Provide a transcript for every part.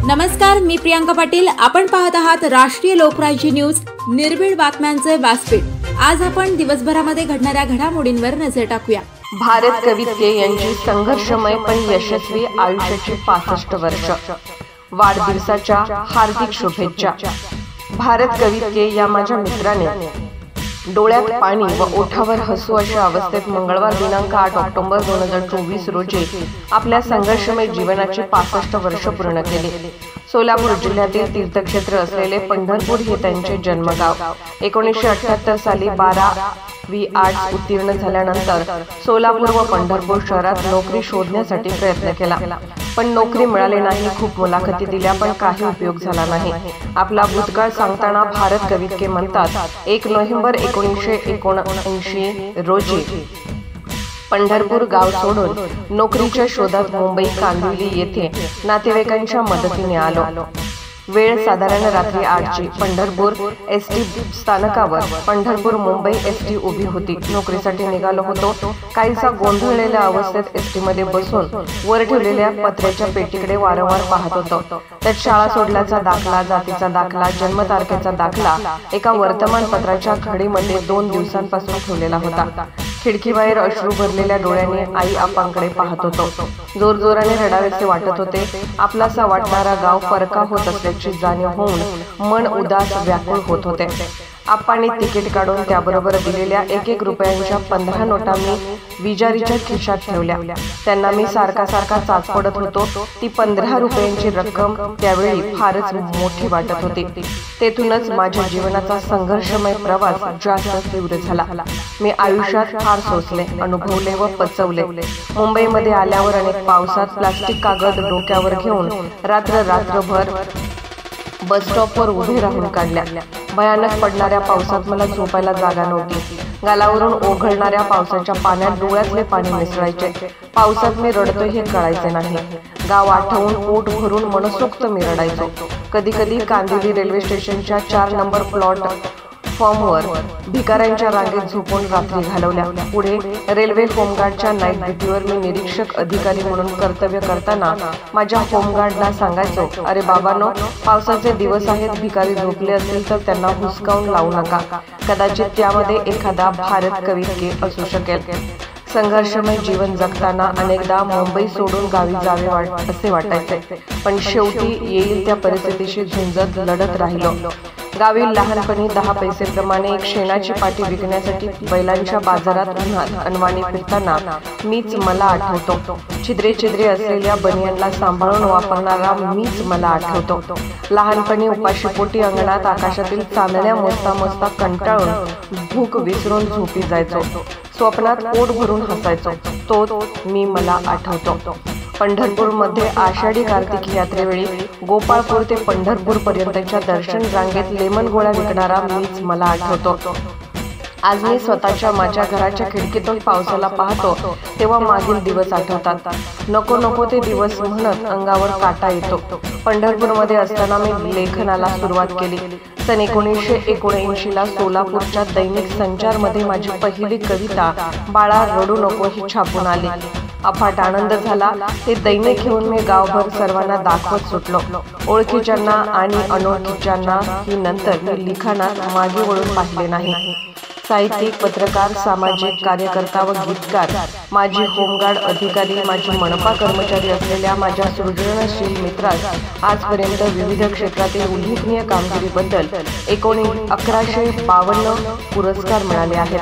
नमस्कार, मी प्रियांका पाटील. आपण पाहत आहात राष्ट्रीय लोकराज्य न्यूज, निर्भीड बातम्यांचे व्यासपीठ. आज आपण दिवसभरामध्ये घडणाऱ्या घडामोडींवर नजर टाकूया. भारत कवितके यांची संघर्षमय पण यशस्वी आयुष्याची 65 वर्ष. वाढदिवसाच्या हार्दिक शुभेच्छा. भारत कवितके या माझ्या मित्राने डोळ्यात पाणी व ओठावर हसू अशा अवस्थेत मंगळवार दिनांक 8 ऑक्टोबर 2024 रोजी आपल्या संघर्षमय जीवनाची 65 वर्ष पूर्ण केली. सोलापूर जिल्ह्यातील तीर्थक्षेत्र असलेले पंढरपूर हे त्यांचे जन्मगाव. 1978 साली 12वी आर्ट्स उत्तीर्ण झाल्यानंतर सोलापूर व पंढरपूर शहरात नोकरी शोधण्यासाठी प्रयत्न केला, पण नोकरी मिळाली नाही. खूप मुलाखती दिल्या, पण काही उपयोग झाला नाही. आपला भूतकाळ सांगताना भारत कवितके म्हणतात, 1 नोव्हेंबर 1979 रोजी पंढरपूर गाव सोडून नोकरीच्या शोधात मुंबई कांदिवली येथे नातेवाईकांच्या मदतीने आलो. वेळ साधारण रात्री 8ची. पंढरपूर एसटी स्थानकावर पंढरपूर मुंबई एसटी उभी होती. नोकरीसाठी निघालो होतो. काहीसा गोंधळलेल्या अवस्थेत एसटी मध्ये बसून वर ठेवलेल्या पत्र्याच्या पेटीकडे वारंवार पाहत होतो. त्यात शाळा सोडल्याचा दाखला, जातीचा दाखला, जन्मतारखेचा दाखला एका वर्तमानपत्राच्या घडीमध्ये 2 दिवसांपासून ठेवलेला होता. खिडकीबाहेर अश्रू भरलेल्या डोळ्यांनी आई आपांकडे पाहत होतो. जोरजोराने रडावेसे वाटत होते. आपलासा वाटणारा गाव परका होत असल्याची जाणीव होऊन मन उदास व्याकुळ होत होते. आप्पांनी तिकीट काढून त्याबरोबर दिलेल्या 1-1 रुपयांच्या 15 नोटा मी विजारीच्या खिशात ठेवल्या. त्यांना मी सारखा चाच पडत होतो. ती 15 रुपयांची रक्कम त्यावेळी फारच मोठी वाटत होती. तेथूनच माझ्या जीवनाचा संघर्षमय प्रवास जास्त तीव्र झाला. मी आयुष्यात फार सोसले, अनुभवले व पचवले. मुंबईमध्ये आल्यावर अनेक पावसात प्लास्टिक कागद डोक्यावर घेऊन रात्रभर बस स्टॉपवर उभे राहून काढल्या. भयानक पडणाऱ्या पावसात मला झोपायला जागा नव्हती. गालावरून ओघळणाऱ्या पावसाच्या पाण्यात डोळ्यातले पाणी मिसळायचे. पावसात मी रडतोय हे कळायचे नाही. गाव आठवून पोट भरून मनसोक्त मी रडायचो. कधी कधी कांदिवली रेल्वे स्टेशनच्या 4 नंबर प्लॅटफॉर्मवर भिकाऱ्यांच्या रांगेत झोपून रात्री घालवल्या. पुढे रेल्वे होमगार्डच्या नाईट ड्युटीवर मी निरीक्षक अधिकारी म्हणून कर्तव्य करताना माझ्या होमगार्डला सांगायचो, अरे बाबांनो, पावसाचे दिवस आहेत, भिकारी झोपले असतील तर त्यांना हुसकावून लावू नका. कदाचित त्यामध्ये एखादा भारत कवितके असू शकेल. संघर्षमय जीवन जगताना अनेकदा मुंबई सोडून गावी जावे असे वाटायचे, पण शेवटी येईल त्या परिस्थितीशी झुंजत लढत राहिलो. गावी लहानपणी 10 पैसेप्रमाणे एक शेणाची पाटी विकण्यासाठी बैलांच्या बाजारात उन्हात अनवाणी फिरताना मीच मला आठवतो. छिद्रे असलेल्या बनियनला सांभाळून वापरणारा मीच मला आठवतो. लहानपणी उपाशीपोटी अंगणात आकाशातील चांदण्या मोजता कंटाळून भूक विसरून झोपी जायचो. स्वप्नात पोट भरून हसायचो. तो मी मला आठवतो. पंढरपूरमध्ये आषाढी कार्तिक यात्रेवेळी गोपाळपूर ते पंढरपूर पर्यंतच्या दर्शन रांगेत लेमन गोळ्या विकणारा मीच मला आठवतो. आज मी स्वतःच्या माझ्या घराच्या खिडकीतून पावसाला पाहतो तेव्हा मागील दिवस आठवतात. नको ते दिवस म्हणत अंगावर काटा येतो. पंढरपूरमध्ये असताना मी लेखनाला सुरुवात केली. सन 1979ला सोलापूरच्या दैनिक संचारमध्ये माझी पहिली कविता बाळा रडू नको ही छापून आली. अफाट आनंद झाला. ते दैनिक घेऊन मी गावभर सर्वांना दाखवत सुटलो. ओळखीच्यांना आणि अनोळखीच्यांना ही नंतर मी लिखाणात मागे वळून पाहिले नाही. साहित्यिक, पत्रकार, सामाजिक कार्यकर्ता व गीतकार, माझी होमगार्ड अधिकारी, माझी मनपा कर्मचारी असलेल्या माझ्या सृजनशील मित्रास आजपर्यंत विविध क्षेत्रातील उल्लेखनीय कामगिरीबद्दल 1152 पुरस्कार मिळाले आहेत.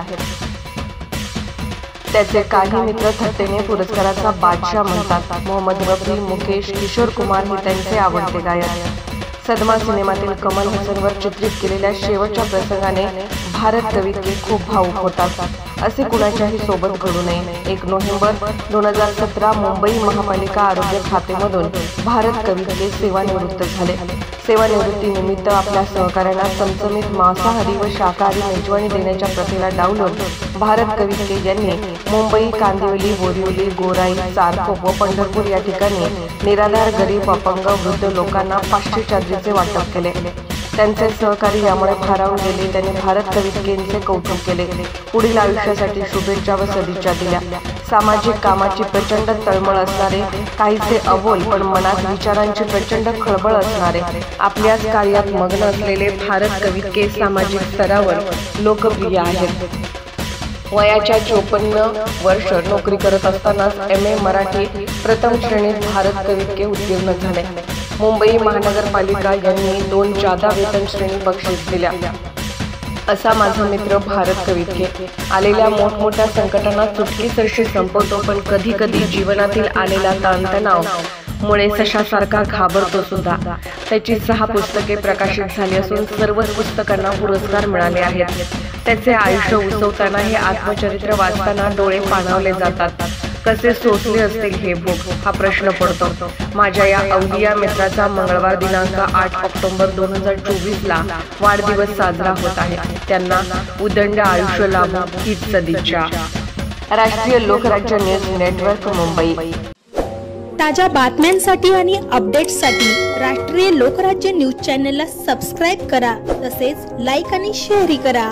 त्याचे काही मित्र थट्टेने पुरस्काराचा बादशाह म्हणतात. मोहम्मद रफी, मुकेश, किशोर कुमार हे त्यांचे आवडते गायक. सदमा सिनेमातील कमल हसनवर चित्रित केलेल्या शेवटच्या प्रसंगाने भारत कवितके खूप भावुक होतात. असे कुणाच्याही सोबत घडू नये. 1 नोव्हेंबर 2017 मुंबई महापालिका आरोग्य खातेमधून भारत कवितके सेवानिवृत्त झाले. सेवानिवृत्तीनिमित्त आपल्या सहकाऱ्यांना चमचमीत मांसाहारी व शाकाहारी मेजवानी देण्याच्या प्रथेला डावलून भारत कवितके यांनी मुंबई, कांदिवली, बोरिवली, गोराई, चारकोप व पंढरपूर या ठिकाणी निराधार, गरीब, अपंग, वृद्ध लोकांना 500 चार्जेसचे वाटप केले. त्यांचे सहकारी यामुळे भारावून गेले. त्यांनी भारत कवितकेंचे कौतुक केले. पुढील आयुष्यासाठी शुभेच्छा व सदिच्छा दिल्या. सामाजिक कामाची प्रचंड तळमळ असणारे, काहीसे अबोल पण मनात विचारांची प्रचंड खळबळ असणारे, आपल्याच कार्यात मग्न असलेले भारत कवितके सामाजिक स्तरावर लोकप्रिय आहेत. वयाच्या 54 वर्ष नोकरी करत असतानाच MA मराठी प्रथम श्रेणीत भारत कवितके उत्तीर्ण झाले. मुंबई महानगरपालिका यांनी 2 जादा वेतन श्रेणी बक्षीस दिल्या. असा माझा मित्र भारत कवितके आलेल्या मोठमोठ्या संकटांना चुटकीसरशी संपवतो, पण कधी कधी जीवनातील आलेला ताणतणाव मुळे सशासारखा घाबरतो सुद्धा. त्याची 6 पुस्तके प्रकाशित झाली असून सर्वच पुस्तकांना पुरस्कार मिळाले आहेत. त्याचे आयुष्य उसवताना हे आत्मचरित्र वाचताना डोळे पाणावले जातात. कसे सोसले असतील हे भोग हा प्रश्न पडतो. माझ्या या अवलिया मित्राचा मंगळवार दिनांक 8 ऑक्टोबर 2024 वाढदिवस साजरा होत आहे. त्यांना उदंड आयुष्य लाभो हीच सदिच्छा. राष्ट्रीय लोकराज्य न्यूज नेटवर्क, मुंबई. ताज्या बातम्यांसाठी आणि अपडेट्ससाठी राष्ट्रीय लोकराज्य न्यूज चॅनलला सबस्क्राईब करा, तसेच लाईक आणि शेअर करा.